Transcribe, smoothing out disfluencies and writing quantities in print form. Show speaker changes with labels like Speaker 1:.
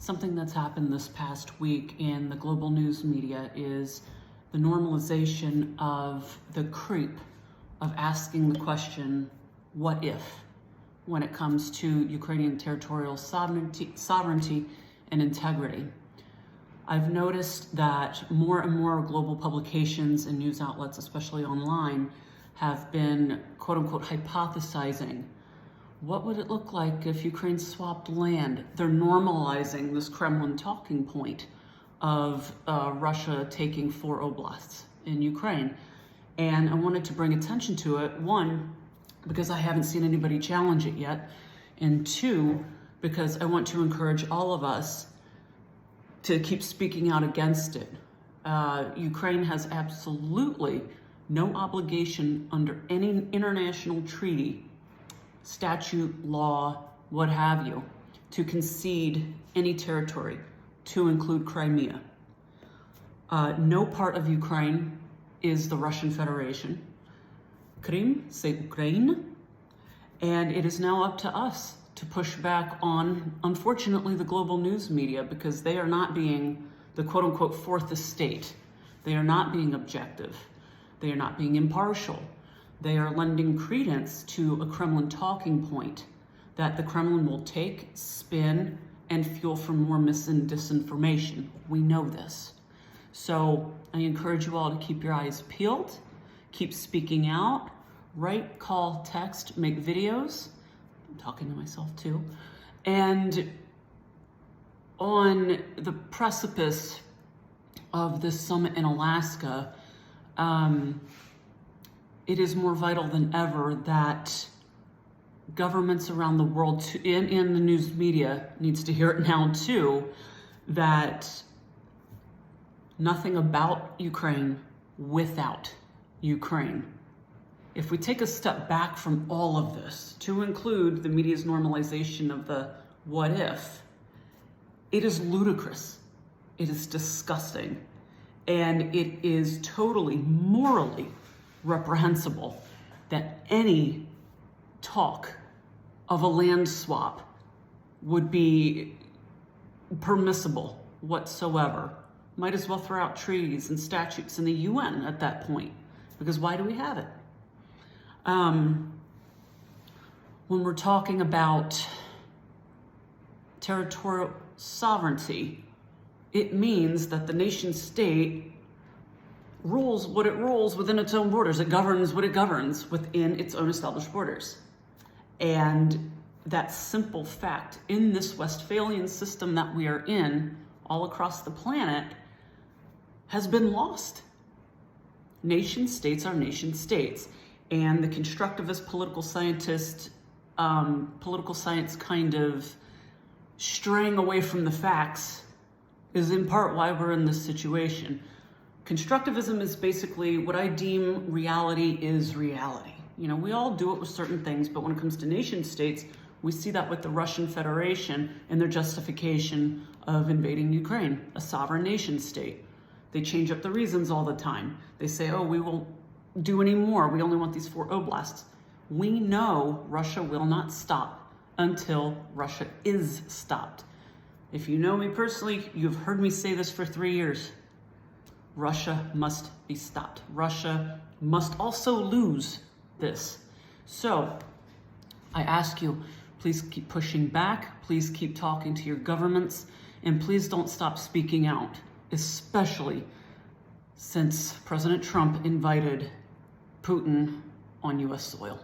Speaker 1: Something that's happened this past week in the global news media is the normalization of the creep of asking the question, what if, when it comes to Ukrainian territorial sovereignty and integrity. I've noticed that more and more global publications and news outlets, especially online, have been quote unquote hypothesizing what would it look like if Ukraine swapped land. They're normalizing this Kremlin talking point of Russia taking 4 oblasts in Ukraine. And I wanted to bring attention to it, one, because I haven't seen anybody challenge it yet, and two, because I want to encourage all of us to keep speaking out against it. Ukraine has absolutely no obligation under any international treaty, statute, law, what have you, to concede any territory, to include Crimea. No part of Ukraine is the Russian Federation. Krim, c'est Ukraine. And it is now up to us to push back on, unfortunately, the global news media, because they are not being the quote-unquote fourth estate. They are not being objective. They are not being impartial. They are lending credence to a Kremlin talking point that the Kremlin will take, spin, and fuel for more mis and disinformation. We know this. So I encourage you all to keep your eyes peeled, keep speaking out, write, call, text, make videos. I'm talking to myself too. And on the precipice of this summit in Alaska, it is more vital than ever that governments around the world, and the news media needs to hear it now too, that nothing about Ukraine without Ukraine. If we take a step back from all of this to include the media's normalization of the what if, it is ludicrous, it is disgusting, and it is totally morally reprehensible that any talk of a land swap would be permissible whatsoever. Might as well throw out treaties and statutes in the UN at that point, because why do we have it? When we're talking about territorial sovereignty, it means that the nation state rules what it rules within its own borders. It governs what it governs within its own established borders. And that simple fact in this Westphalian system that we are in all across the planet has been lost. Nation states are nation states. And the constructivist political science kind of straying away from the facts is in part why we're in this situation. Constructivism is basically what I deem reality is reality. You know, we all do it with certain things, but when it comes to nation states, we see that with the Russian Federation and their justification of invading Ukraine, a sovereign nation state. They change up the reasons all the time. They say, oh, we won't do any more. We only want these 4 oblasts. We know Russia will not stop until Russia is stopped. If you know me personally, you've heard me say this for 3 years. Russia must be stopped. Russia must also lose this. So I ask you, please keep pushing back. Please keep talking to your governments, and please don't stop speaking out, especially since President Trump invited Putin on US soil.